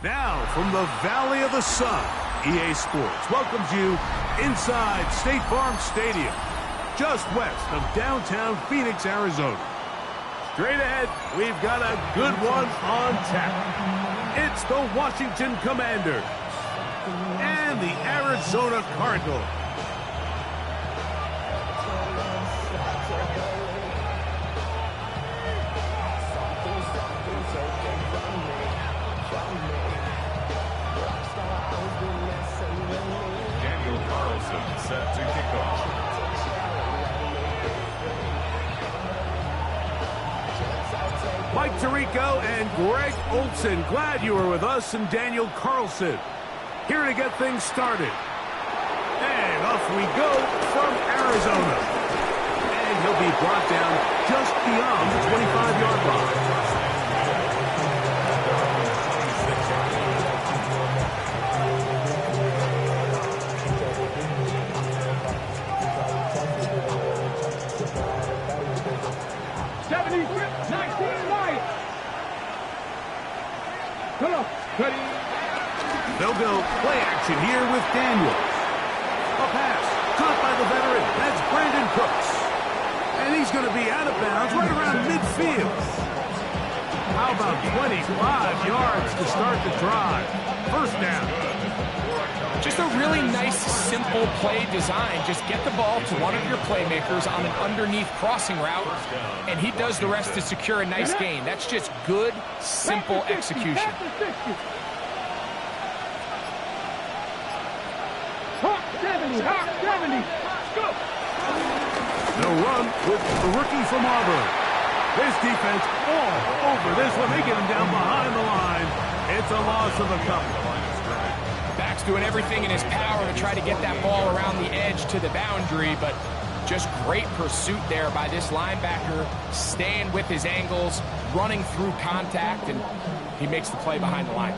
Now, from the Valley of the Sun, EA Sports welcomes you inside State Farm Stadium, just west of downtown Phoenix, Arizona. Straight ahead, we've got a good one on tap. It's the Washington Commanders and the Arizona Cardinals. Set to kick off. Mike Tirico and Greg Olson, glad you were with us, and Daniel Carlson here to get things started. And off we go from Arizona. And he'll be brought down just beyond the 25-yard line. They'll go play action here with Daniels. A pass caught by the veteran. That's Brandon Cooks. And he's going to be out of bounds right around midfield. How about 25 yards to start the drive? First down. Just a really nice, simple play design. Just get the ball to one of your playmakers on an underneath crossing route, and he does the rest to secure a nice gain. That's just good, simple execution. No run with the rookie from Auburn. This defense all over this one. They get him down behind the line. It's a loss of a couple. Back's doing everything in his power to try to get that ball around the edge to the boundary, but just great pursuit there by this linebacker, staying with his angles, running through contact, and he makes the play behind the line.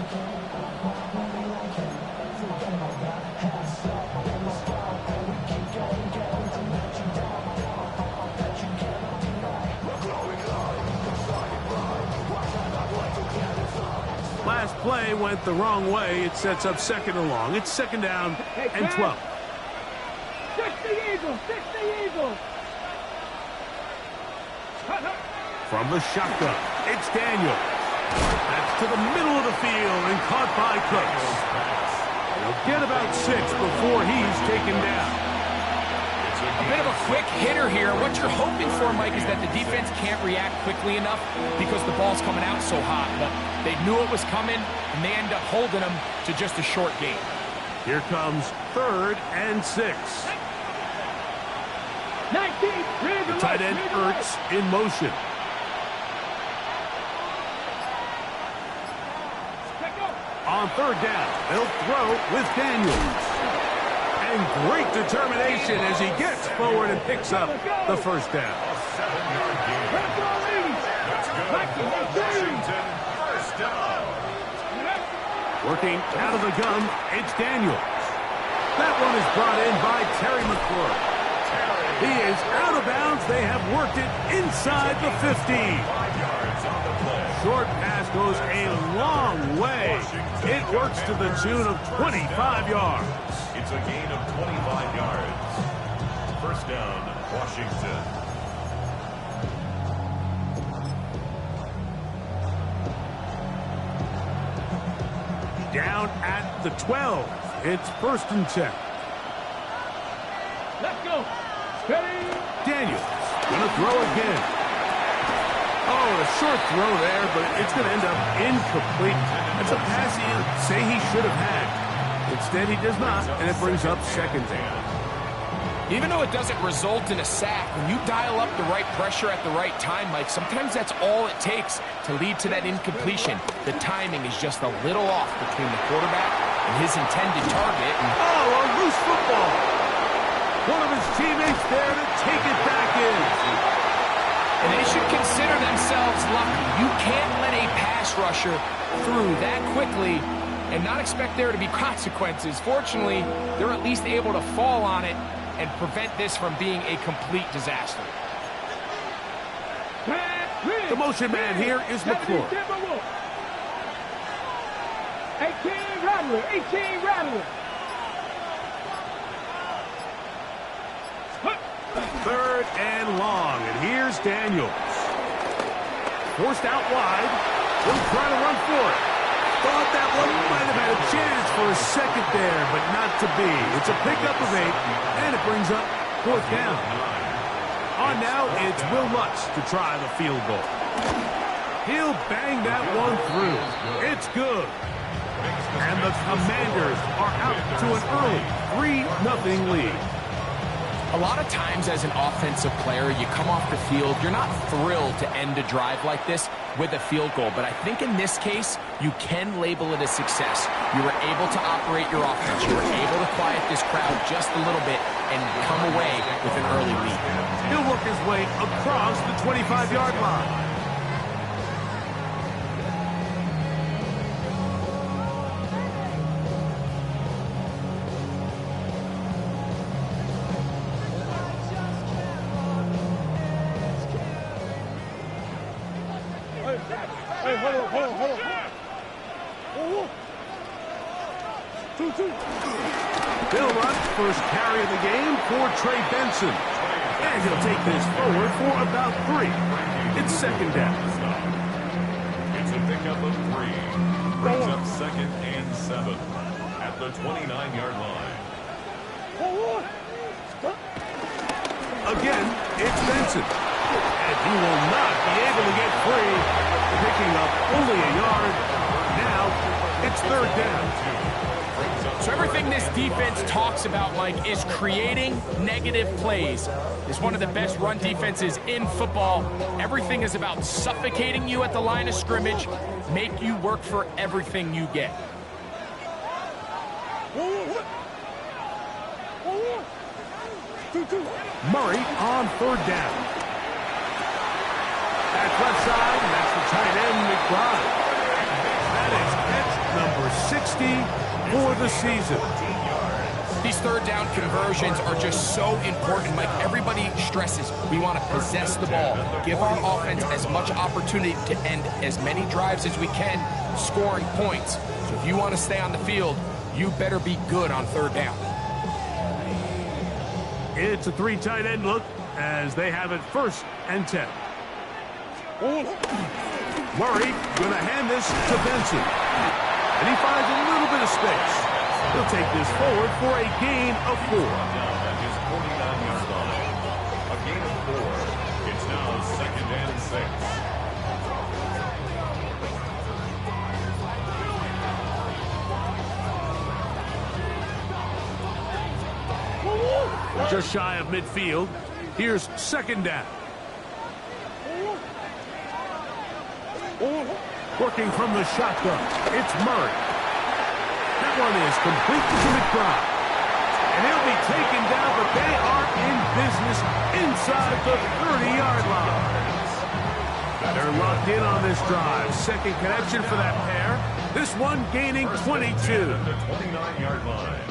Last play went the wrong way. It sets up second and long. It's second down and 12. 60 Eagles! 60 Eagles! From the shotgun, it's Daniels. That's to the middle of the field and caught by Cooks. He'll get about 6 before he's taken down. A bit of a quick hitter here. What you're hoping for, Mike, is that the defense can't react quickly enough because the ball's coming out so hot. But they knew it was coming, and they end up holding them to just a short gain. Here comes 3rd and 6. 19, the tight end Ertz in motion. On 3rd down, they'll throw with Daniels. And great determination as he gets forward and picks up the first down. Washington, first down. Working out of the gun, it's Daniels. That one is brought in by Terry McClure. He is out of bounds. They have worked it inside the 15. 5 yards on the play. Short pass goes a long way. It works to the tune of 25 yards. It's a gain of 25 yards. First down, Washington. Down at the 12. It's 1st and 10. Let's go! Steady! Daniels gonna throw again. Oh, a short throw there, but it's gonna end up incomplete. That's a pass he'd say he should have had. Instead, he does not, and it brings up 2nd down. Even though it doesn't result in a sack, when you dial up the right pressure at the right time, Mike, sometimes that's all it takes to lead to that incompletion. The timing is just a little off between the quarterback and his intended target. Oh, a loose football. One of his teammates there to take it back in. And they should consider themselves lucky. You can't let a pass rusher through that quickly and not expect there to be consequences. Fortunately, they're at least able to fall on it and prevent this from being a complete disaster. The motion man here is McClure. 18 Rattler. 18 Rattler. Third and long, and here's Daniels. Forced out wide. He'll try to run for it. Thought that one might have had a chance for a second there, but not to be. It's a pickup of 8, and it brings up 4th down. On now, it's Will Lutz to try the field goal. He'll bang that one through. It's good. And the Commanders are out to an early 3-0 lead. A lot of times as an offensive player, you come off the field, you're not thrilled to end a drive like this with a field goal. But I think in this case, you can label it a success. You were able to operate your offense. You were able to quiet this crowd just a little bit and come away with an early lead. He'll work his way across the 25-yard line. Hey, hold on. Bill Rush, first carry of the game for Trey Benson. And he'll take this forward for about 3. It's 2nd down. It's a pickup of 3. Brings up 2nd and 7 at the 29-yard line. Again, it's Benson. And he will not be able to get free, picking up only a yard. Now, it's 3rd down. So everything this defense talks about, Mike, is creating negative plays. It's one of the best run defenses in football. Everything is about suffocating you at the line of scrimmage, make you work for everything you get. Murray on 3rd down. Back left side, and that's the tight end, McBride. That is catch number 60 for the season. These 3rd down conversions are just so important, Mike. Everybody stresses we want to possess the ball, give our offense as much opportunity to end as many drives as we can, scoring points. So if you want to stay on the field, you better be good on 3rd down. It's a 3 tight end look as they have it 1st and 10. Murray going to hand this to Benson. And he finds a little bit of space. He'll take this forward for a gain of 4. At his 49-yard line. A gain of 4. It's now 2nd and 6. Just shy of midfield. Here's 2nd down. Working from the shotgun, it's Murray. That one is complete to McBride. And he'll be taken down, but they are in business inside the 30-yard line. They're locked in on this drive. 2nd connection for that pair. This one gaining 22. The 29-yard line.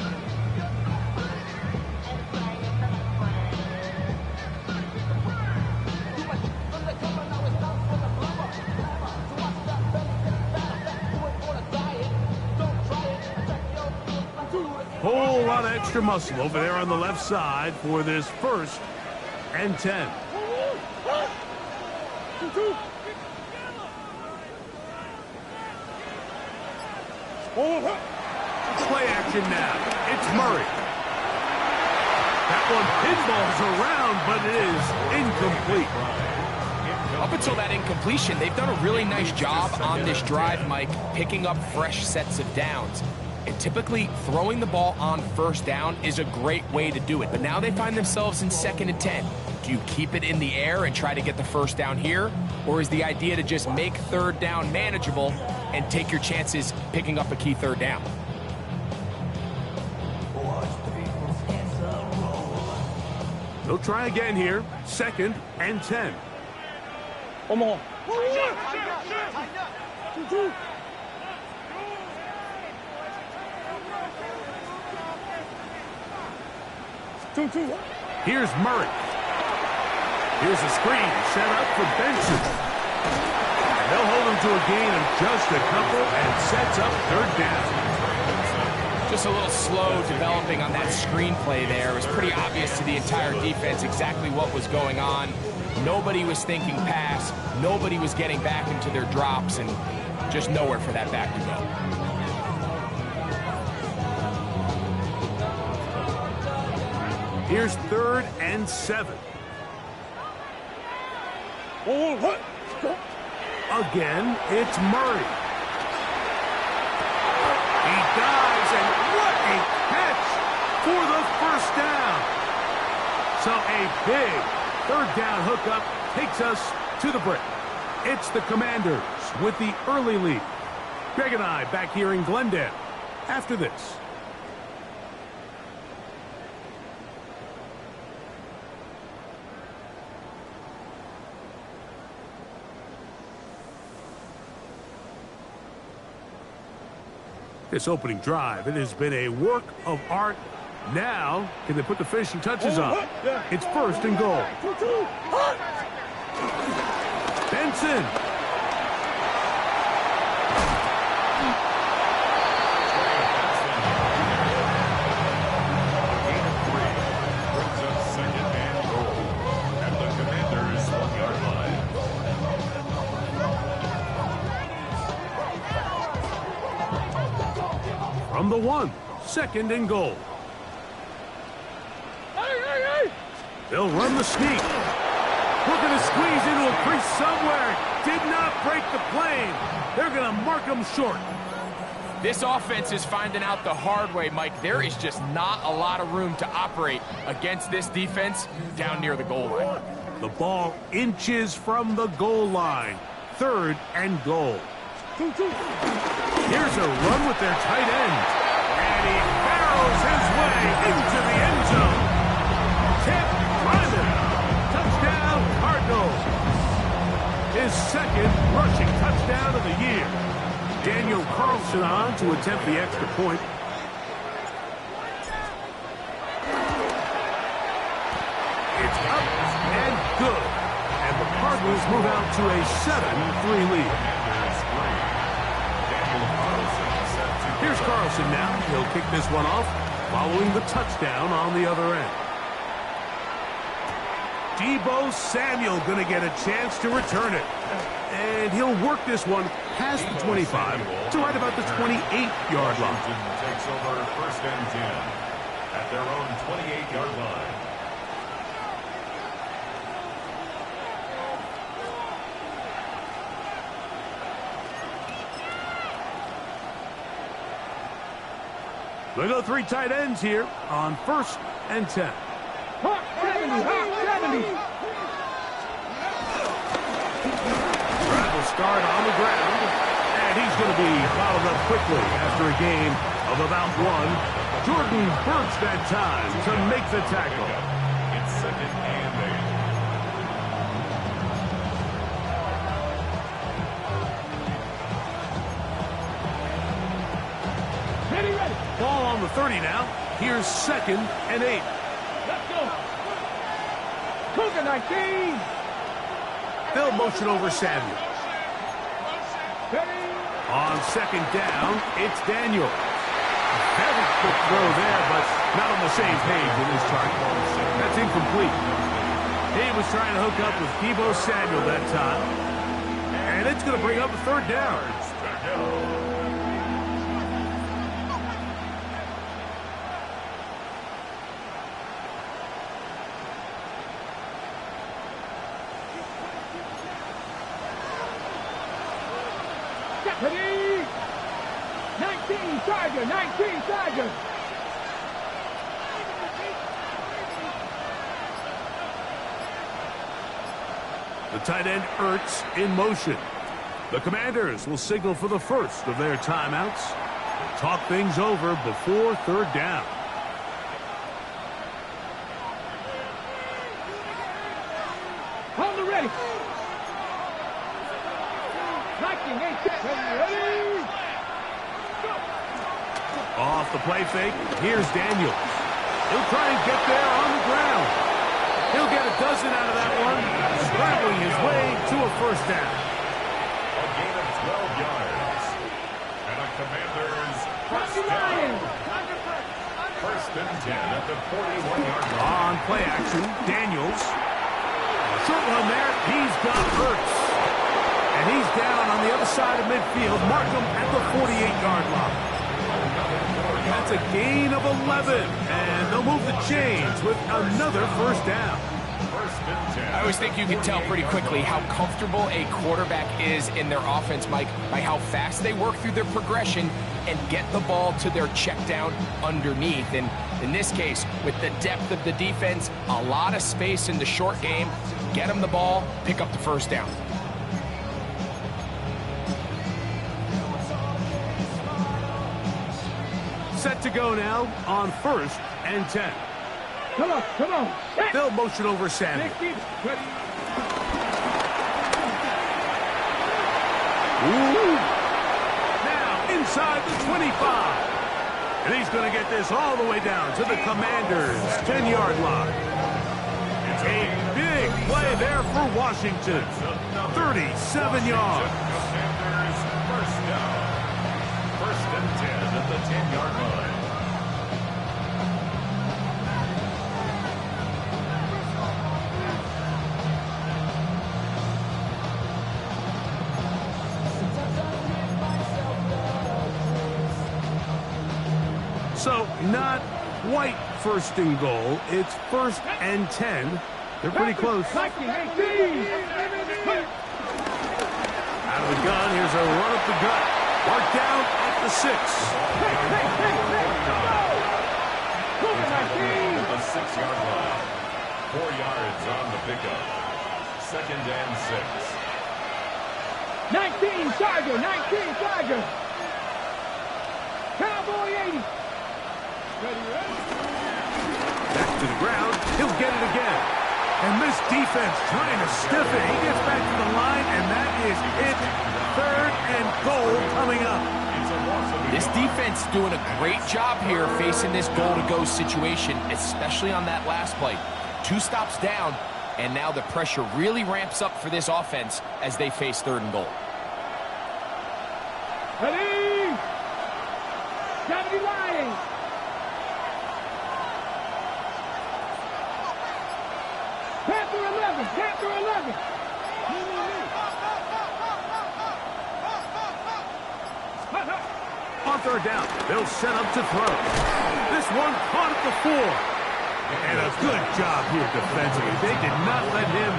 Whole lot of extra muscle over there on the left side for this 1st and 10. Play action now. It's Murray. That one pinballs around, but it is incomplete. Up until that incompletion, they've done a really nice job on this drive, Mike, picking up fresh sets of downs. And typically, throwing the ball on 1st down is a great way to do it. But now they find themselves in 2nd and 10. Do you keep it in the air and try to get the 1st down here? Or is the idea to just make 3rd down manageable and take your chances picking up a key 3rd down? They'll try again here. 2nd and 10. Omaha. Here's Murray. Here's a screen set up for Benson. And they'll hold him to a gain of just a couple and sets up third down. Just a little slow developing on that screenplay there. It was pretty obvious to the entire defense exactly what was going on. Nobody was thinking pass. Nobody was getting back into their drops, and just nowhere for that back to go. Here's 3rd and 7. Again, it's Murray. He dives, and what a catch for the first down. So a big 3rd down hookup takes us to the break. It's the Commanders with the early lead. Greg and I back here in Glendale after this. This opening drive, it has been a work of art. Now, can they put the finishing touches on? It's 1st and goal. Benson. Gain of 3 brings up 2nd and goal at the Commanders' 1-yard line. From the 1, 2nd and goal. They'll run the sneak. Looking to squeeze into a crease somewhere. Did not break the plane. They're going to mark them short. This offense is finding out the hard way, Mike. There is just not a lot of room to operate against this defense down near the goal line. The ball inches from the goal line. 3rd and goal. Here's a run with their tight end. And he barrels his way into the end zone. Can't find him. Touchdown, Cardinals. His 2nd rushing touchdown of the year. Daniel Carlson on to attempt the extra point. It's up and good. And the Cardinals move out to a 7-3 lead. Here's Carlson now. He'll kick this one off, following the touchdown on the other end. Deebo Samuel going to get a chance to return it. And he'll work this one past the 25 to right about the 28-yard line. Takes over 1st and 10 at their own 28-yard line. They go 3 tight ends here on 1st and 10. Hot 70, hot 70. Drive will start on the ground, and he's going to be followed up quickly after a gain of about 1. Jordan Burks that time to make the tackle. It's 2nd and 8. Ready, ready. Ball on the 30 now. Here's 2nd and 8. Let's go. Cougar 19. They'll motion over Samuel. Ready. On 2nd down, it's Daniel. Very quick throw there, but not on the same page with his target. That's incomplete. He was trying to hook up with Deebo Samuel that time. And it's going to bring up a 3rd down. Ready. 19 Tiger, 19 Tiger. The tight end Ertz in motion. The Commanders will signal for the first of their timeouts. Talk things over before 3rd down. On the ready. 19, 8, ready. Go. Off the play fake, here's Daniels. He'll try and get there on the ground. He'll get a dozen out of that one, scrambling his way to a 1st down. A gain of 12 yards. And a Commanders first down. First and 10 at the 41-yard line. On play action, Daniels. Short one there. He's got Hurts. And he's down on the other side of midfield. Mark him at the 48-yard line. That's a gain of 11. And they'll move the chains with another first down. I always think you can tell pretty quickly how comfortable a quarterback is in their offense, Mike, by how fast they work through their progression and get the ball to their check down underneath. And in this case, with the depth of the defense, a lot of space in the short game, get them the ball, pick up the first down. Set to go now on first and 10. Come on, come on. They'll motion over Samuel. Ooh. Now inside the 25. And he's going to get this all the way down to the Commanders' 10-yard line. A big play there for Washington. 37 yards. Commanders first down. First and 10 at the 10-yard line. So not quite first and goal. It's first and 10. They're pretty close. Out of the gun, here's a run up the gut. Mark down at the 6. The 6-yard line. 4 yards on the pickup. Second and 6. 19 Charger, 19 Charger. Cowboy 80. Back to the ground. He'll get it again. And this defense trying to stiff it. He gets back to the line, and that is it. Third and goal coming up. This defense doing a great job here facing this goal-to-go situation, especially on that last play. 2 stops down, and now the pressure really ramps up for this offense as they face third and goal. Ready? 70 Lions. Panther 11, Panther 11. On third down, they'll set up to throw. This one caught at the 4. And a good job here defensively. They did not let him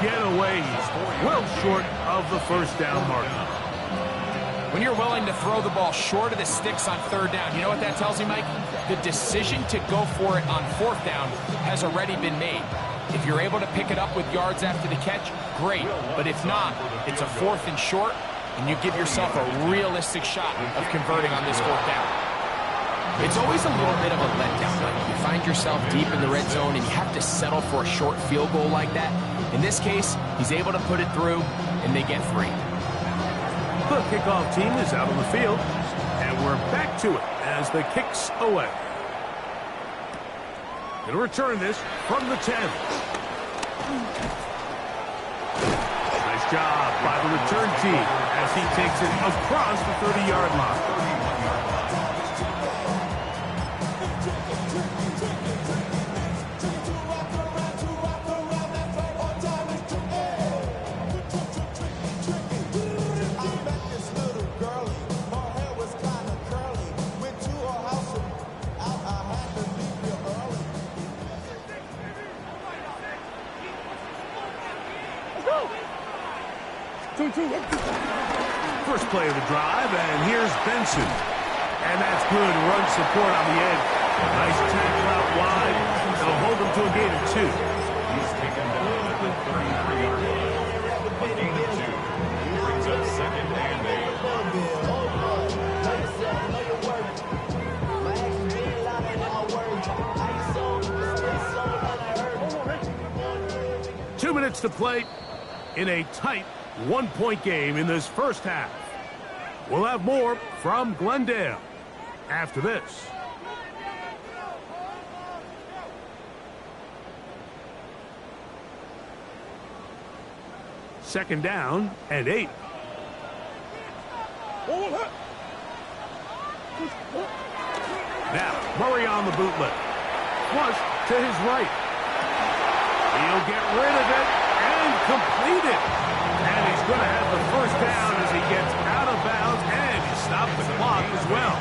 get away. He's well short of the first down mark. When you're willing to throw the ball short of the sticks on third down, you know what that tells you, Mike? The decision to go for it on fourth down has already been made. If you're able to pick it up with yards after the catch, great. But if not, it's a 4th and short, and you give yourself a realistic shot of converting on this fourth down. It's always a little bit of a letdown. Like you find yourself deep in the red zone, and you have to settle for a short field goal like that. In this case, he's able to put it through, and they get 3. The kickoff team is out on the field, and we're back to it as the kick's away. Going to return this from the 10. Nice job by the return team as he takes it across the 30-yard line. First play of the drive, and here's Benson. And that's good run support on the edge. Nice tackle out wide. They'll hold him to a gain of 2. He's taken down at the 33-yard line. A gain of 2. Brings up second and 8. 2 minutes to play in a tight 1-point game in this first half. We'll have more from Glendale after this. Second down and 8. Now, Murray on the bootleg. Flush to his right. He'll get rid of it and complete it. And he's going to have the first down as he gets out of bounds, and he stopped the clock as well.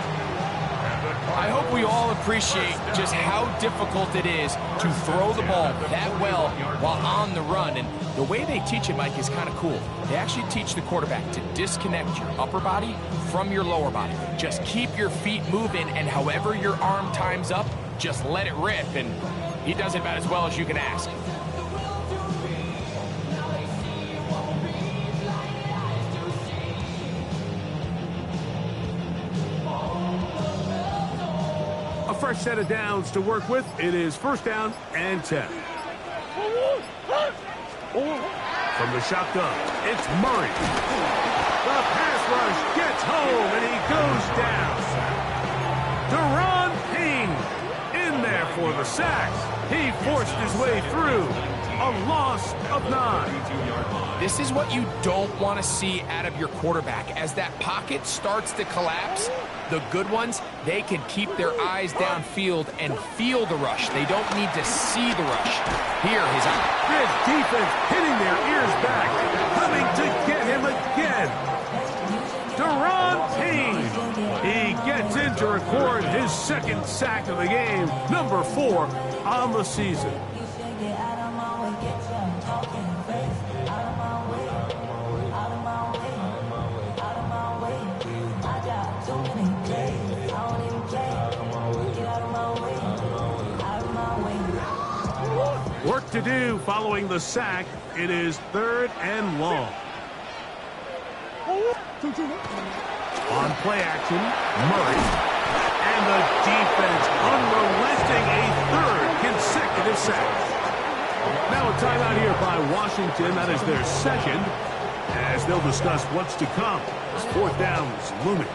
I hope we all appreciate just how difficult it is to throw the ball that well while on the run. And the way they teach it, Mike, is kind of cool. They actually teach the quarterback to disconnect your upper body from your lower body. Just keep your feet moving, and however your arm times up, just let it rip. And he does it about as well as you can ask. Fresh set of downs to work with. It is first down and 10. From the shotgun, it's Murray. The pass rush gets home, and he goes down. Deron Payne in there for the sack. He forced his way through. A loss of 9. This is what you don't want to see out of your quarterback. As that pocket starts to collapse, the good ones, they can keep their eyes downfield and feel the rush. They don't need to see the rush. Here, his This defense hitting their ears back, coming to get him again. Deron Payne. He gets in to record his second sack of the game, number 4 on the season. Work to do following the sack. It is 3rd and long. On play action, Murray. And the defense unrelenting, a 3rd consecutive sack. Now a timeout here by Washington. That is their second, as they'll discuss what's to come. This 4th down is looming.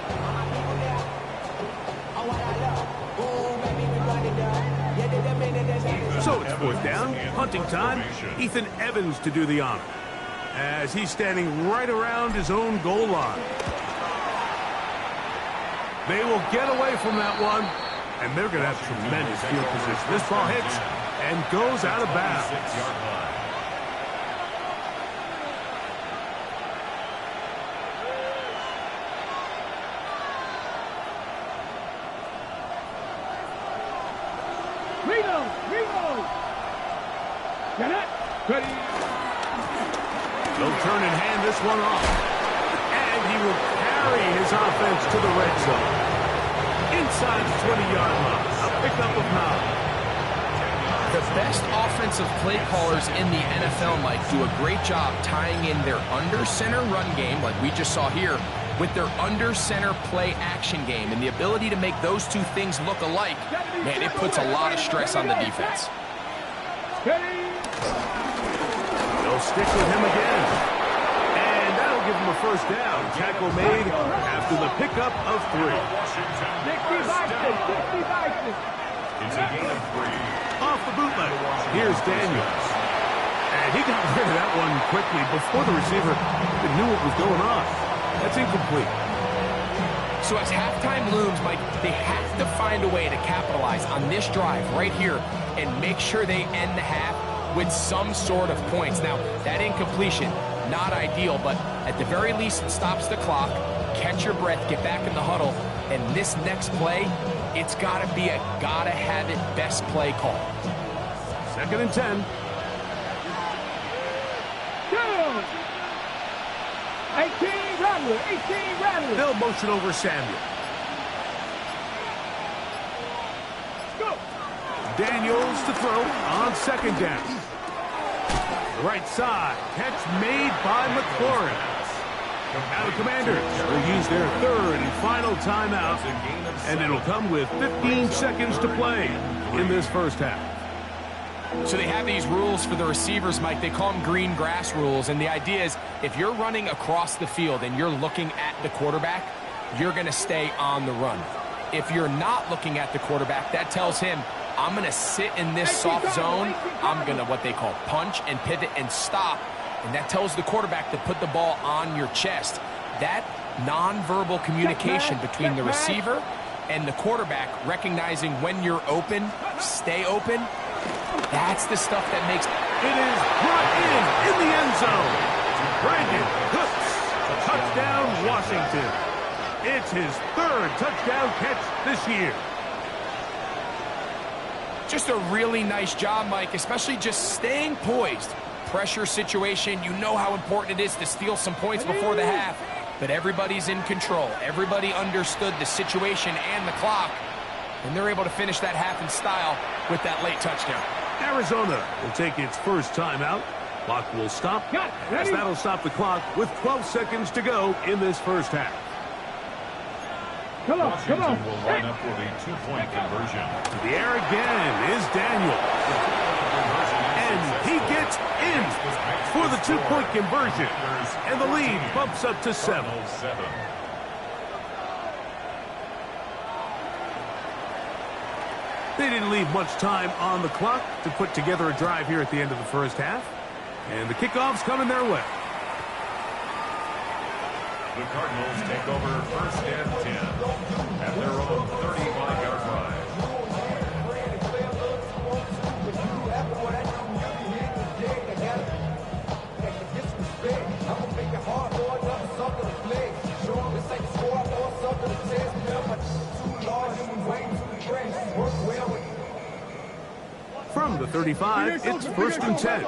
So it's 4th down, hunting time. Ethan Evans to do the honor, as he's standing right around his own goal line. They will get away from that one, and they're going to have tremendous field position. This ball hits and goes out of bounds. Ready. They'll turn and hand this one off. And he will carry his offense to the red zone. Inside the 20-yard line. A pickup of 9. The best offensive play callers in the NFL, Mike, do a great job tying in their under-center run game, like we just saw here, with their under-center play action game. And the ability to make those two things look alike, man, it puts a lot of stress on the defense. They'll stick with him again. And that'll give him a first down. Tackle made after the pickup of 3. 60 Vikings. It's a gain of 3. Off the bootleg. Here's Daniels. And he got rid of that one quickly before the receiver even knew what was going on. That's incomplete. So as halftime looms, Mike, they have to find a way to capitalize on this drive right here and make sure they end the half with some sort of points. Now, that incompletion, not ideal, but at the very least, it stops the clock. Catch your breath, get back in the huddle, and this next play, it's got to be a gotta-have-it best play call. 2nd and 10. 18 Rattler. They'll motion over Samuel. Go. Daniels to throw on 2nd down. Right side. Catch made by McLaurin. Now the Commanders will use their 3rd and final timeout, and it'll come with 15 seconds to play in this first half. So they have these rules for the receivers, Mike. They call them green grass rules, and the idea is if you're running across the field and you're looking at the quarterback, you're going to stay on the run. If you're not looking at the quarterback, that tells him, I'm going to sit in this soft zone. I'm going to what they call punch and pivot and stop. And that tells the quarterback to put the ball on your chest. That nonverbal communication between the receiver and the quarterback, recognizing when you're open, stay open. That's the stuff that makes... It is brought in the end zone. Brandon Cooks, touchdown Washington. It's his third touchdown catch this year. Just a really nice job, Mike, especially just staying poised. Pressure situation, you know how important it is to steal some points before the half, but everybody's in control. Everybody understood the situation and the clock, and they're able to finish that half in style with that late touchdown. Arizona will take its first timeout. Clock will stop, as that'll stop the clock with 12 seconds to go in this first half. Washington will line up with a two-point conversion. To the air again is Daniel. And he gets in for the two-point conversion. And the lead bumps up to 7. They didn't leave much time on the clock to put together a drive here at the end of the first half. And the kickoff's coming their way. The Cardinals take over first and 10 at their own 35-yard line. From the 35, it's first and 10.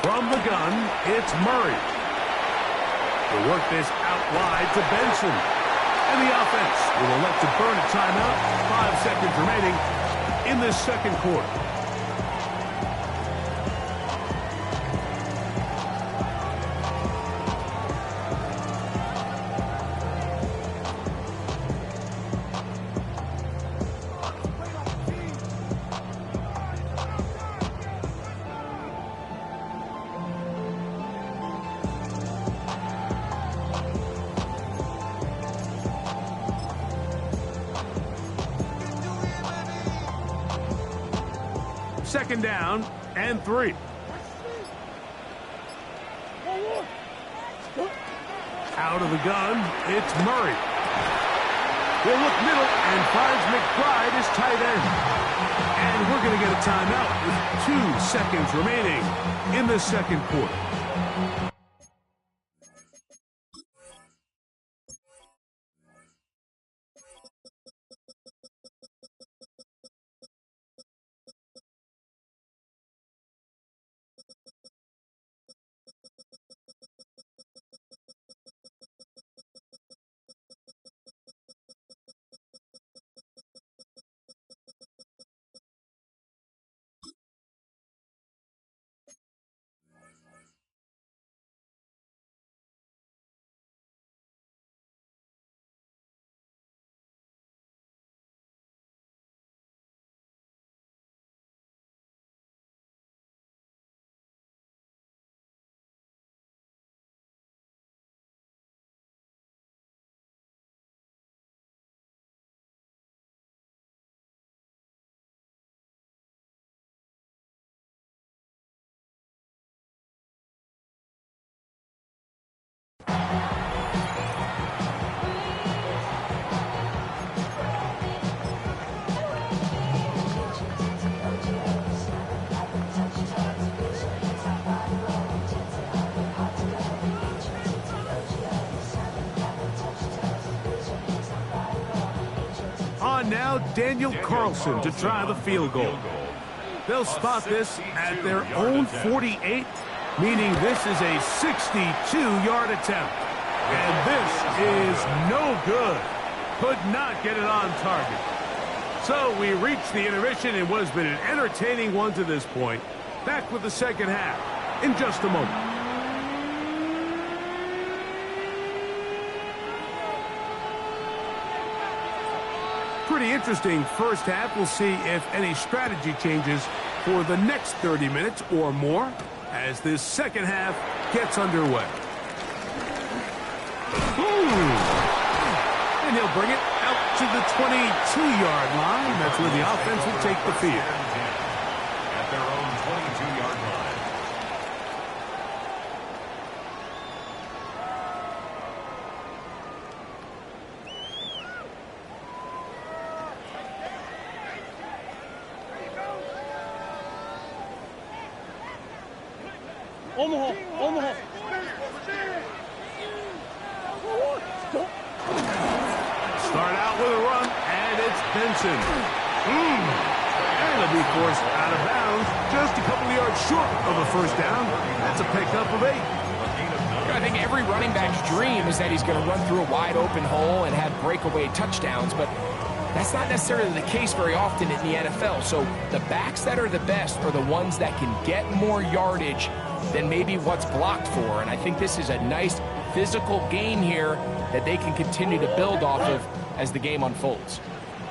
From the gun, it's Murray. They'll work this out wide to Benson. And the offense will elect to burn a timeout. 5 seconds remaining in this second quarter. Second down and 3. Out of the gun, it's Murray. He'll look middle and finds McBride as tight end. And we're going to get a timeout with 2 seconds remaining in the second quarter. On now, Daniel Carlson to try the field goal. They'll spot this at their own 48, meaning this is a 62-yard attempt. And this is no good. Could not get it on target. So we reach the intermission in what has been an entertaining one to this point. Back with the second half in just a moment. Pretty interesting first half. We'll see if any strategy changes for the next 30 minutes or more as this second half gets underway. And he'll bring it out to the 22-yard line. That's where the offense will take the field. At their Start out with a run, and it's Benson. And he'll be forced out of bounds, just a couple of yards short of a first down. That's a pickup of 8. I think every running back's dream is that he's going to run through a wide open hole and have breakaway touchdowns, but that's not necessarily the case very often in the NFL. So the backs that are the best are the ones that can get more yardage than maybe what's blocked for. And I think this is a nice physical game here that they can continue to build off of as the game unfolds.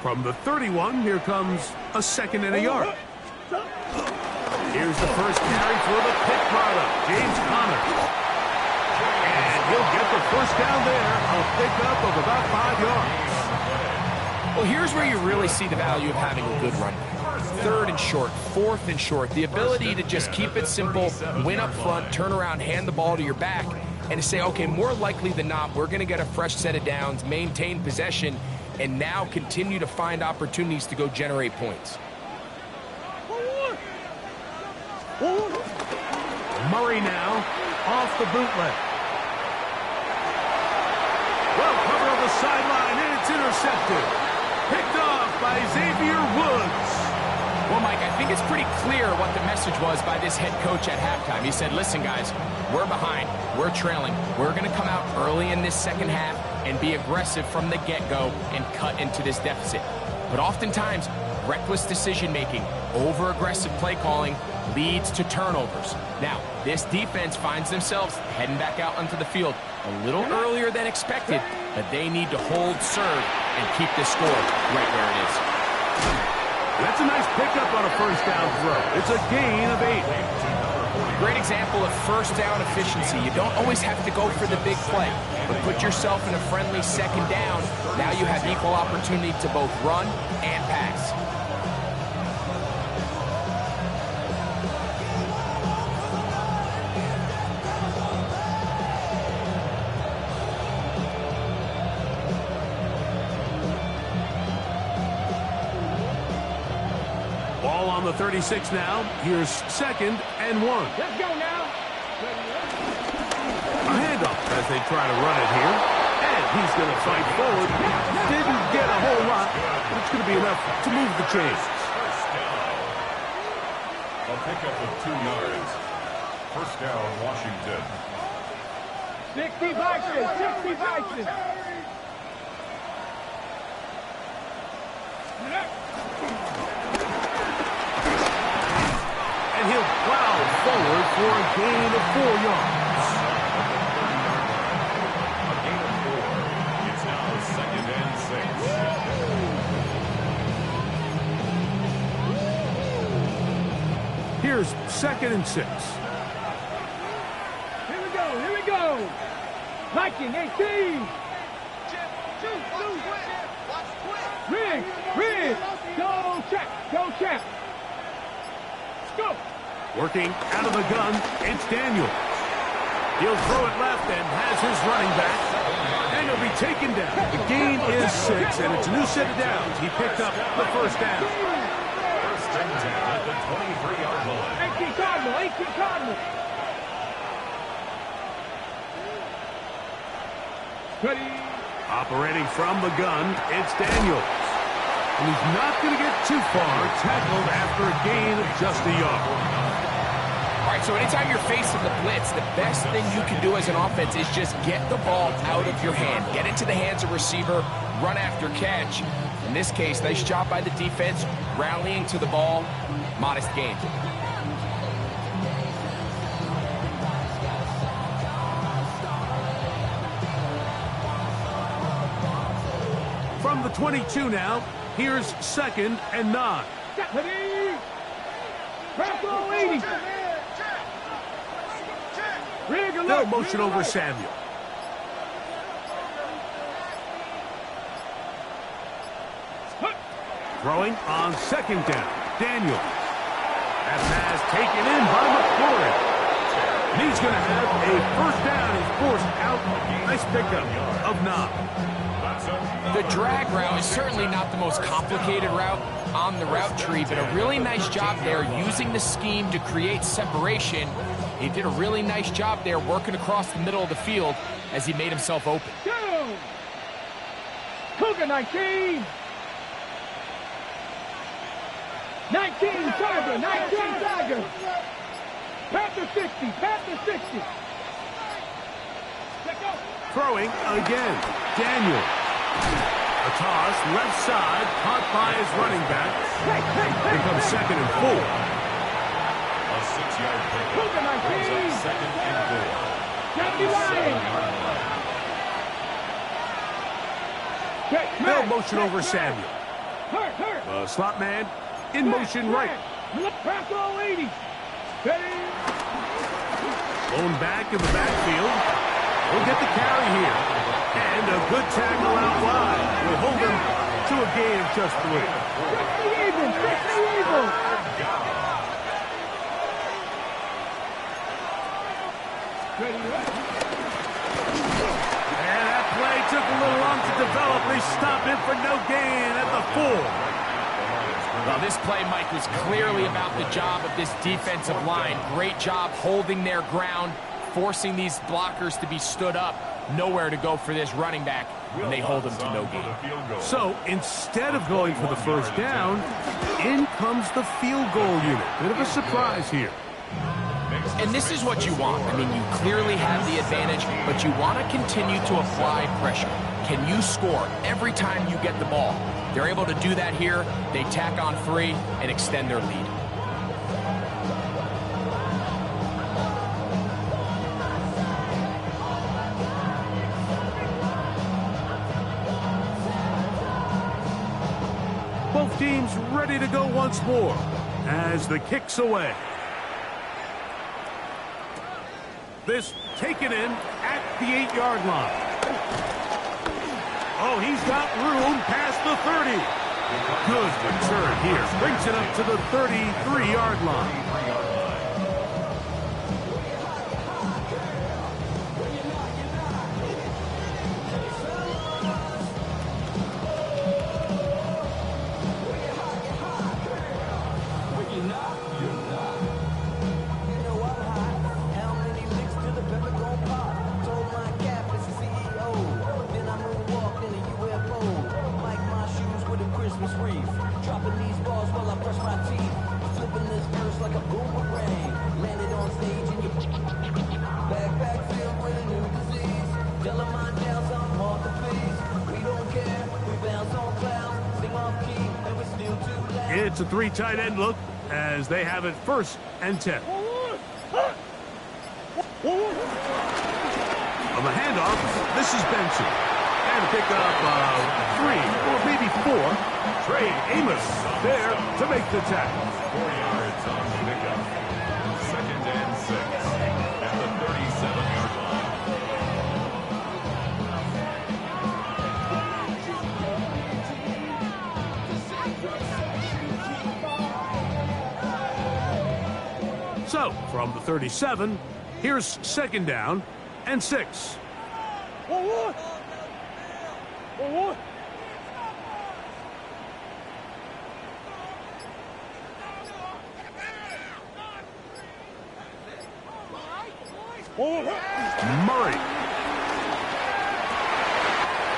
From the 31, here comes a 2nd and a yard. Here's the first carry for the Pitt product, James Conner. And he'll get the first down there, a pickup of about 5 yards. Well, here's where you really see the value of having a good run. 3rd and short, 4th and short. The ability to just keep it simple, win up front, turn around, hand the ball to your back, and to say, okay, more likely than not, we're going to get a fresh set of downs, maintain possession, and now continue to find opportunities to go generate points. Murray now off the bootleg. Well, cover of the sideline, and it's intercepted. Picked off by Xavier Woods. Well, Mike, I think it's pretty clear what the message was by this head coach at halftime. He said, listen, guys, we're behind. We're trailing. We're going to come out early in this second half and be aggressive from the get-go and cut into this deficit. But oftentimes, reckless decision-making, over-aggressive play calling leads to turnovers. Now, this defense finds themselves heading back out onto the field a little earlier than expected, but they need to hold serve and keep this score right where it is. That's a nice pickup on a first down throw. It's a gain of 8. A great example of first down efficiency. You don't always have to go for the big play, but put yourself in a friendly second down. Now you have equal opportunity to both run and pass. Ball on the 36 now. Here's 2nd and 1. Let's go now. A handoff as they try to run it here. And he's going to fight forward. Didn't get a whole lot, but it's going to be enough to move the chains. A pickup of 2 yards. First down, Washington. 60 Vikings, 60 Vikings. And he'll plow forward for a gain of 4 yards. A gain of 4. It's now 2nd and 6. Here's 2nd and 6. Here we go. Viking 18. Rig. Go check. Let's go. Working out of the gun, it's Daniels. He'll throw it left and has his running back. And he'll be taken down. The gain is 6, and it's a new set of downs. He picked up the first down. First and 10 at the 23-yard line. 18 Cardinals. Ready. Operating from the gun, it's Daniels. And he's not going to get too far, tackled after a gain of just a yard. All right, so anytime you're facing the blitz, the best thing you can do as an offense is just get the ball out of your hand. Get into the hands of receiver, run after catch. In this case, nice job by the defense, rallying to the ball, modest gain. From the 22 now, here's 2nd and 9. Ready. Purple 80. Rig alert. They'll motion over Samuel. Throwing on 2nd down, Daniels. That pass taken in by McCoy. And he's going to have a first down. He's forced out. Nice pickup of 9. The drag route is certainly not the most complicated route on the route tree, but a really nice job there using the scheme to create separation He did a really nice job there working across the middle of the field as he made himself open. Go! Cougar 19! 19 Tiger! 19 Tiger! Panther 60! Panther 60! Let go! Throwing again. Daniel. A toss, left side, caught by his running back. Here comes 2nd and 4. A 6-yard pickup. Brings up 2nd and 4. Gotta be lying! Bill motion over Samuel. Hurt! Slot man in motion right. Pass all 80! Steady! Blown back in the backfield. We'll get the carry here. And a good tackle out wide. Will hold him to a gain of just 3. 60 Eagle! 60 Eagle! And that play took a little long to develop. They stopped him for no gain at the 4. Well, this play, Mike, was clearly about the job of this defensive line. Great job holding their ground, forcing these blockers to be stood up. Nowhere to go for this running back, and they hold him to no gain. So instead of going for the first down, in comes the field goal unit. Bit of a surprise here. And this is what you want. I mean, you clearly have the advantage, but you want to continue to apply pressure. Can you score every time you get the ball? They're able to do that here. They tack on 3 and extend their lead. Both teams ready to go once more as the kick's away. This taken in at the 8-yard line. Oh, he's got room past the 30. Good return here. Brings it up to the 33-yard line. It's a 3 tight end look as they have it 1st and 10. On the handoff, this is Benson. And a pickup of 3 or maybe 4. Trey Amos there to make the tackle. 4 yards on the pickup. 2nd and 6 at the 37-yard line. So, from the 37, here's 2nd down and 6. Murray.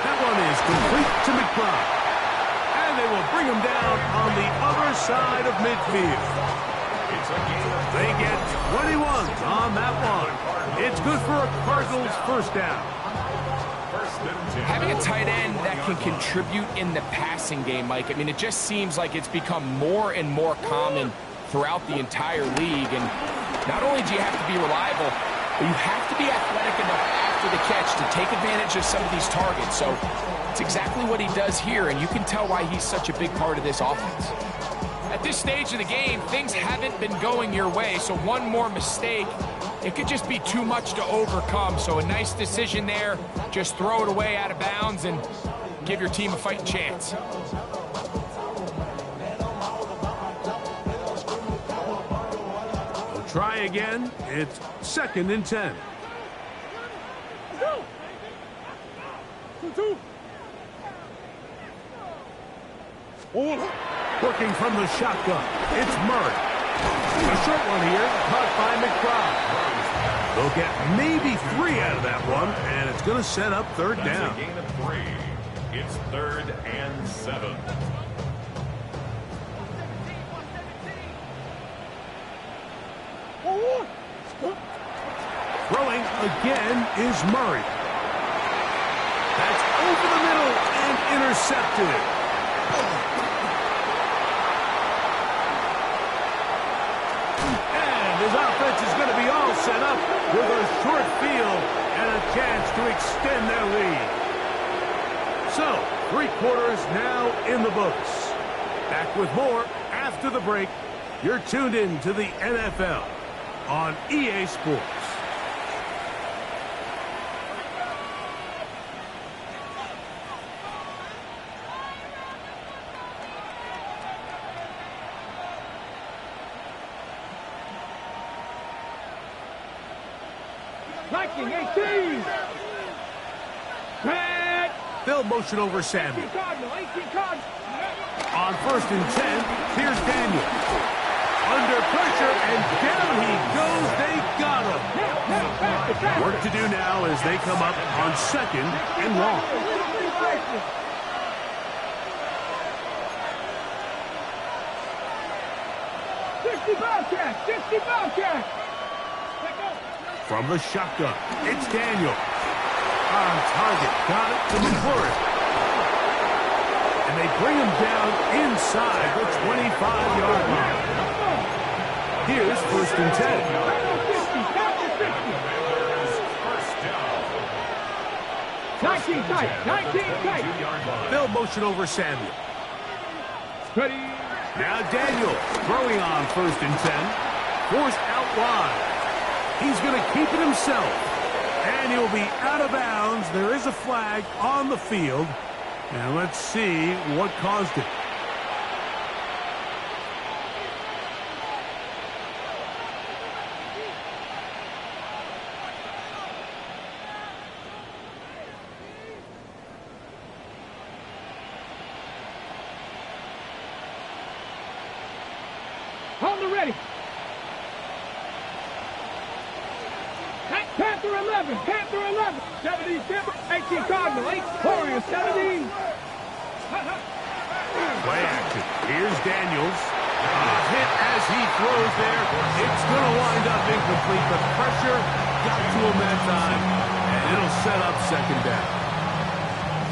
That one is complete to McBride. And they will bring him down on the other side of midfield. They get 21 on that one. It's good for a Cardinals 1st down. Having a tight end that can contribute in the passing game, Mike, I mean, it just seems like it's become more and more common throughout the entire league. And not only do you have to be reliable, but you have to be athletic enough after the catch to take advantage of some of these targets. So it's exactly what he does here, and you can tell why he's such a big part of this offense. At this stage of the game, things haven't been going your way, so one more mistake, it could just be too much to overcome. So a nice decision there. Just throw it away out of bounds and give your team a fighting chance. We'll try again. It's 2nd and 10. Working from the shotgun. It's Murray. A short one here, caught by McBride. They'll get maybe 3 out of that one, and it's going to set up third down. That's a gain of 3. It's 3rd and 7. Throwing again is Murray. That's over the middle and intercepted. And his offense is going to be all set up with a short field and a chance to extend their lead. So, 3 quarters now in the books. Back with more after the break. You're tuned in to the NFL on EA Sports. Viking 18. Red. They'll motion over Samuel. 18 Cardinal, 18 Cardinal. On 1st and 10, here's Daniel. Under pressure, and down he goes. They got him. Now, Work to do now as they come up on 2nd and long. 60 Bobcat, 60 Bobcat. From the shotgun, it's Daniel. On target, got it to McClure. And they bring him down inside the 25-yard line. Here's 1st and 10. 19 tight, 19 tight. They'll motion over Samuel. Ready. Now Daniel throwing on 1st and 10. Forced out wide. He's going to keep it himself. And he'll be out of bounds. There is a flag on the field. And let's see what caused it. Hold it ready. Panther 11, Panther 11. 17, 18 Cardinal, 8 Warriors, 17. Play action. Here's Daniels. Hit as he throws there. It's going to wind up incomplete. The pressure got to him that time, and it'll set up 2nd down.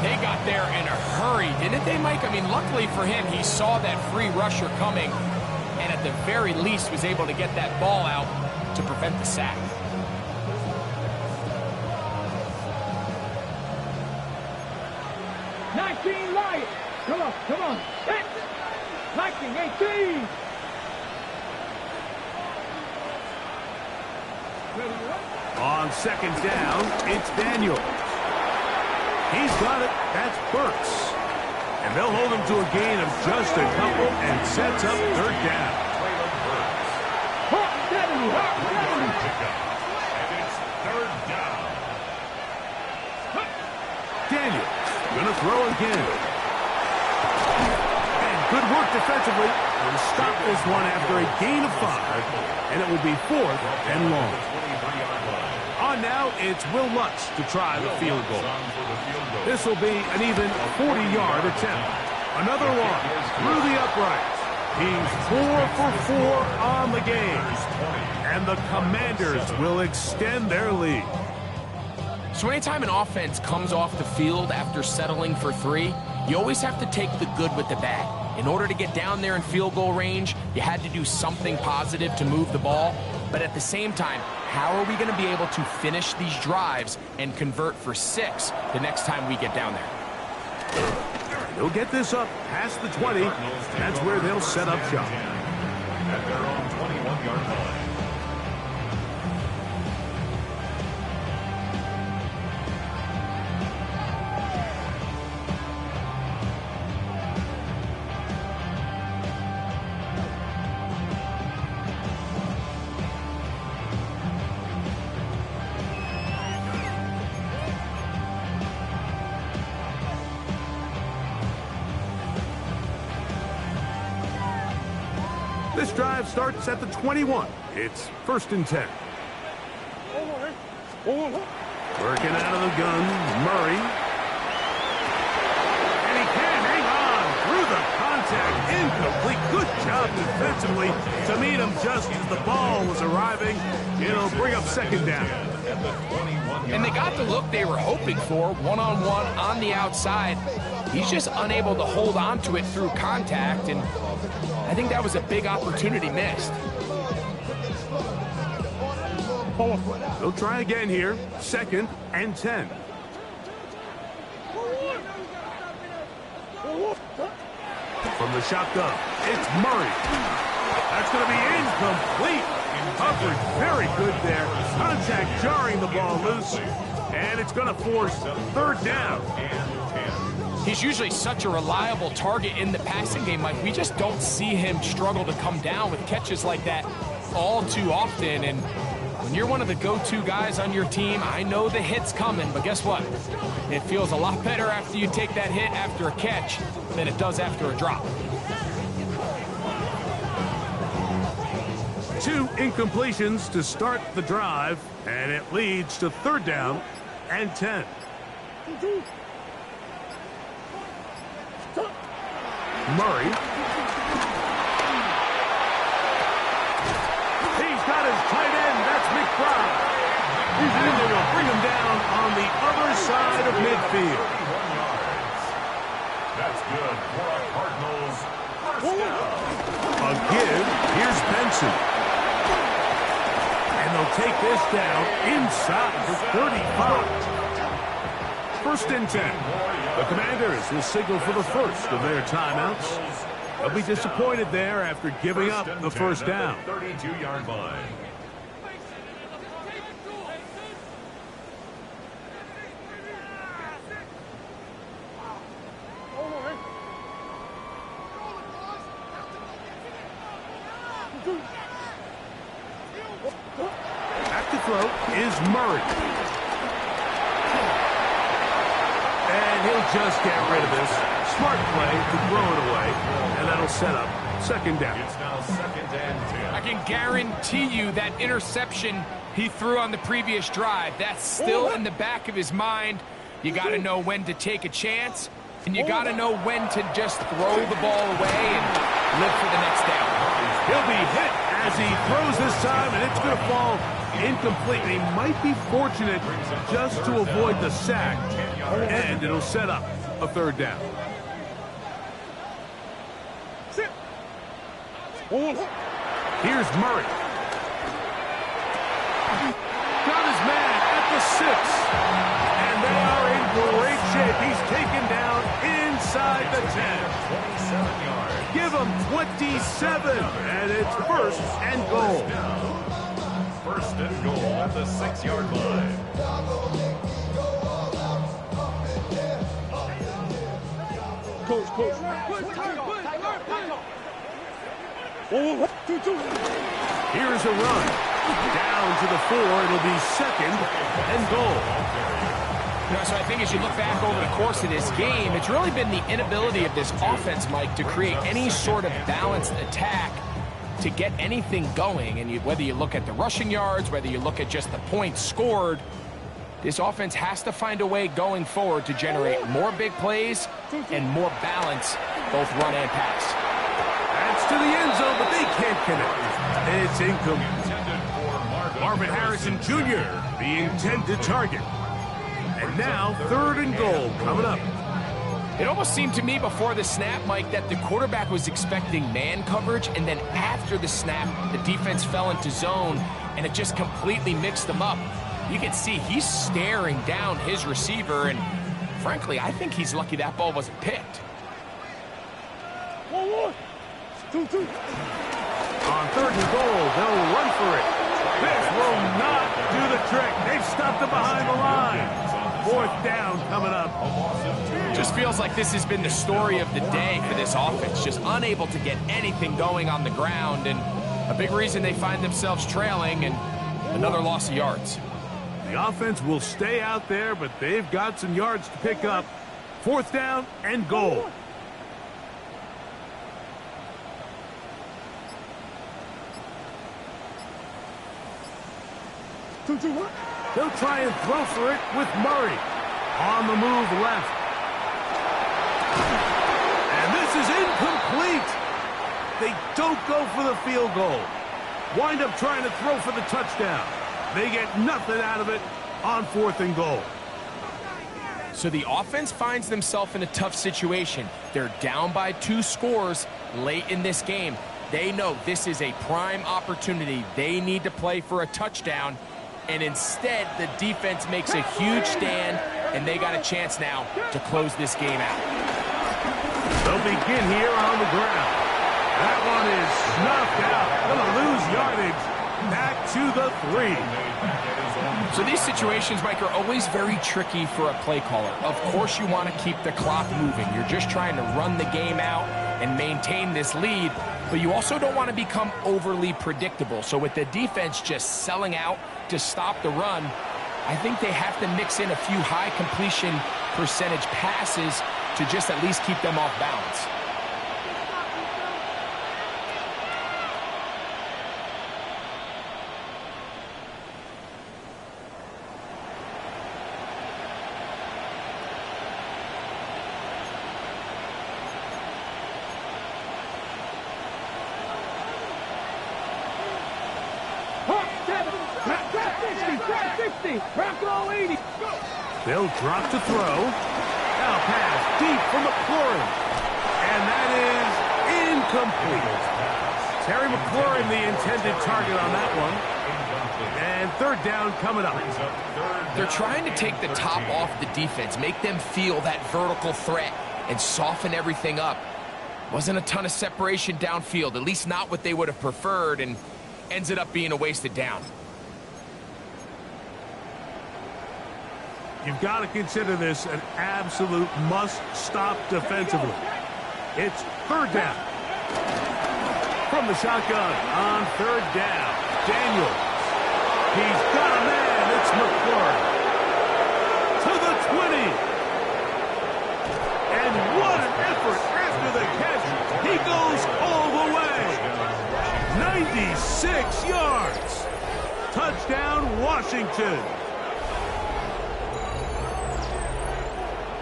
They got there in a hurry, didn't they, Mike? I mean, luckily for him, he saw that free rusher coming, and at the very least was able to get that ball out to prevent the sack. Lions. Come on, come on. Viking 18. On 2nd down, it's Daniel. He's got it. That's Burks. And they'll hold him to a gain of just a couple and sets up 3rd down. Hawk 70, Hawk 70. And it's 3rd down. Daniel gonna throw again. And good work defensively. Will stop this one after a gain of 5. And it will be 4th and long. On now, it's Will Lutz to try the field goal. This will be an even 40-yard attempt. Another one through the uprights. He's 4 for 4 on the game. And the Commanders will extend their lead. So anytime an offense comes off the field after settling for 3, you always have to take the good with the bad. In order to get down there in field goal range, you had to do something positive to move the ball. But at the same time, how are we going to be able to finish these drives and convert for 6 the next time we get down there? They'll get this up past the 20. That's where they'll set up shop. At their own 21-yard line. This drive starts at the 21. It's 1st and 10. Working out of the gun, Murray. And he can't hang on through the contact. Incomplete. Good job defensively to meet him just as the ball was arriving. It'll bring up second down. And they got the look they were hoping for, one-on-one on the outside. He's just unable to hold on to it through contact, and I think that was a big opportunity missed. They'll try again here. 2nd and 10. From the shotgun, it's Murray. That's going to be incomplete. Coverage very good there. Contact jarring the ball loose. And it's going to force 3rd down. He's usually such a reliable target in the passing game, Mike. We just don't see him struggle to come down with catches like that all too often. And when you're one of the go-to guys on your team, I know the hit's coming, but guess what? It feels a lot better after you take that hit after a catch than it does after a drop. 2 incompletions to start the drive, and it leads to 3rd down and 10. Murray. He's got his tight end. That's McBride. And they will bring him down on the other side of midfield. That's good for a Cardinals first down. A give. Here's Benson. And they'll take this down inside the 35. 1st and 10. The Commanders will signal for the first of their timeouts. They'll be disappointed there after giving up the first down. 32-yard line. Back to throw is Murray. And he'll just get rid of this. Smart play to throw it away. And that'll set up 2nd down. It's now 2nd and 10. I can guarantee you that interception he threw on the previous drive, that's still in the back of his mind. You got to know when to take a chance, and you got to know when to just throw the ball away and live for the next down. He'll be hit as he throws this time, and it's going to fall incomplete. He might be fortunate just to avoid the sack, and it'll set up a 3rd down. Here's Murray. Got his man at the 6. And they are in great shape. He's taken down inside the 10. 27 yards. Give him 27. And it's 1st and goal. 1st and goal at the 6-yard line. Coach. Here's a run. Down to the 4. It'll be 2nd and goal. So I think as you look back over the course of this game, it's really been the inability of this offense, Mike, to create any sort of balanced attack to get anything going. And whether you look at the rushing yards, whether you look at just the points scored, this offense has to find a way going forward to generate more big plays and more balance, both run and pass. That's to the end zone, but they can't connect. It's incomplete. Marvin Harrison Jr., the intended target. And now 3rd and goal coming up. It almost seemed to me before the snap, Mike, that the quarterback was expecting man coverage, and then after the snap, the defense fell into zone, and it just completely mixed them up. You can see he's staring down his receiver, and frankly, I think he's lucky that ball wasn't picked. 2-2. On 3rd and goal, they'll run for it. This will not do the trick. They've stopped him behind the line. 4th down coming up. Just feels like this has been the story of the day for this offense. Just unable to get anything going on the ground, and a big reason they find themselves trailing and another loss of yards. The offense will stay out there, but they've got some yards to pick up. 4th down and goal. He'll try and throw for it with Murray. On the move left. And this is incomplete. They don't go for the field goal. Wind up trying to throw for the touchdown. They get nothing out of it on 4th and goal. So the offense finds themselves in a tough situation. They're down by 2 scores late in this game. They know this is a prime opportunity. They need to play for a touchdown. And instead, the defense makes a huge stand, and they got a chance now to close this game out. They'll begin here on the ground. That one is snuffed out. They'll lose yardage. Back to the 3. So these situations, Mike, are always very tricky for a play caller. Of course you want to keep the clock moving. You're just trying to run the game out and maintain this lead, but you also don't want to become overly predictable. So with the defense just selling out to stop the run, I think they have to mix in a few high completion percentage passes to just at least keep them off balance. They'll drop to throw. Now pass deep for McLaurin. And that is incomplete. Terry McLaurin, the intended target on that one. And 3rd down coming up. They're trying to take the top off the defense, make them feel that vertical threat, and soften everything up. Wasn't a ton of separation downfield, at least not what they would have preferred, and ends it up being a wasted down. You've got to consider this an absolute must-stop defensively. It's 3rd down. From the shotgun on 3rd down. Daniels. He's got a man. It's McLaurin. To the 20. And what an effort after the catch. He goes all the way. 96 yards. Touchdown, Washington.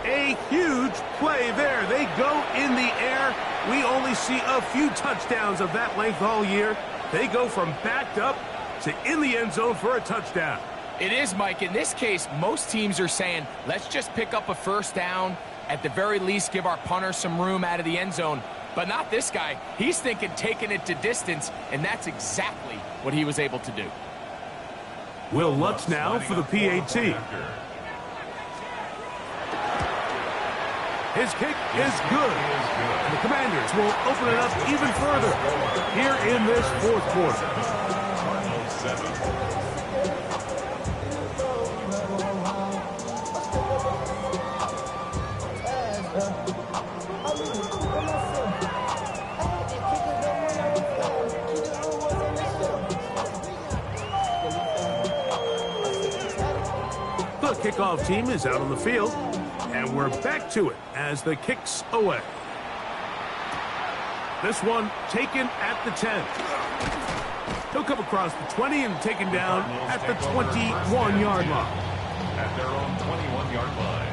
A huge play there. They go in the air. We only see a few touchdowns of that length all year. They go from backed up to in the end zone for a touchdown. It is, Mike. In this case, most teams are saying, let's just pick up a 1st down. At the very least, give our punter some room out of the end zone. But not this guy. He's thinking taking it to distance, and that's exactly what he was able to do. Will Lutz now for the PAT. His kick is good. And the Commanders will open it up even further here in this 4th quarter. The kickoff team is out on the field. And we're back to it as the kick's away. This one taken at the 10. He'll come across the 20 and taken down at the 21-yard line. At their own 21-yard line.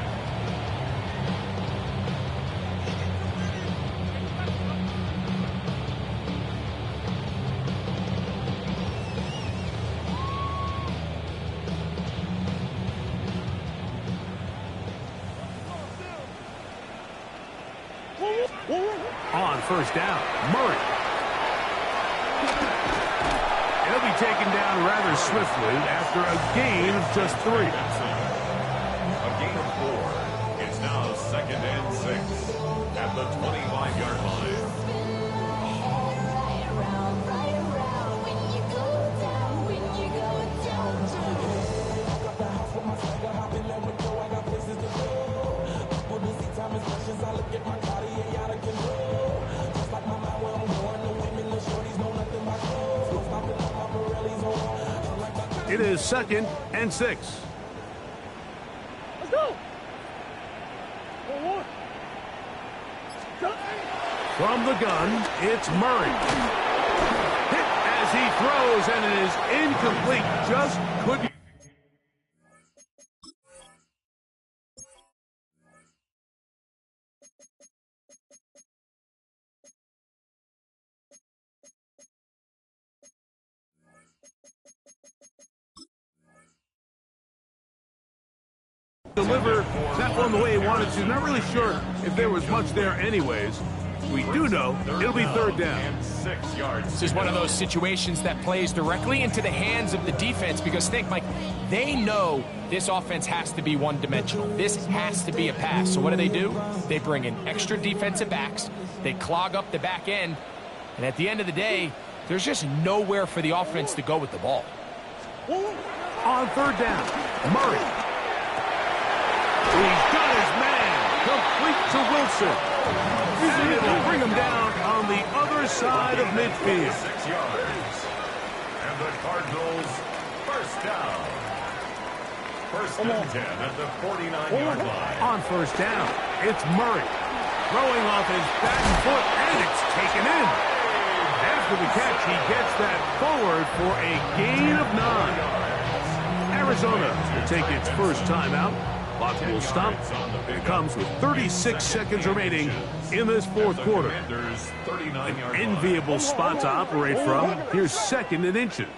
On 1st down, Murray. He'll be taken down rather swiftly after a gain of just 3. A gain of 4. It's now 2nd and 6 at the 25-yard line. It is 2nd and 6. Let's go. From the gun, it's Murray. Hit as he throws, and it is incomplete. Just couldn't. deliver that one the way he wanted to. Not really sure if there was much there anyways. We do know it'll be third down. And 6 yards. This is one of those situations that plays directly into the hands of the defense because think, Mike, they know this offense has to be one-dimensional. This has to be a pass. So what do? They bring in extra defensive backs. They clog up the back end. And at the end of the day, there's just nowhere for the offense to go with the ball. On third down, Murray. He's got his man. Complete to Wilson. He's able to bring him down on the other side of midfield. 6 yards. And the Cardinals first down. First and 10 at the 49-yard line. On first down, it's Murray. Throwing off his back foot, and it's taken in. After the catch, he gets that forward for a gain of 9. Arizona will take its first timeout. Clock will stop. It comes with 36 seconds remaining in this fourth quarter. An enviable spot to operate from. Here's second and inches.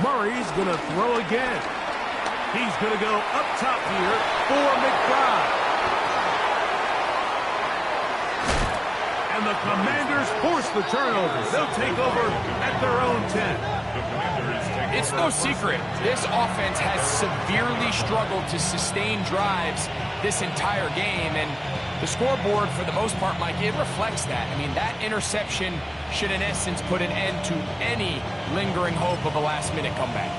Murray's going to throw again. He's going to go up top here for McBride. And the Commanders force the turnover. They'll take over at their own 10. It's no secret, this offense has severely struggled to sustain drives this entire game, and the scoreboard, for the most part, Mike, it reflects that. I mean, that interception should, in essence, put an end to any lingering hope of a last-minute comeback.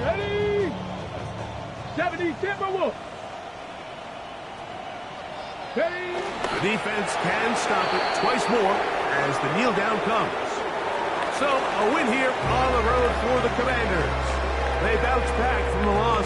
Ready? 70 Timberwolves. The defense can stop it twice more as the kneel down comes. So a win here on the road for the Commanders. They bounce back from the loss.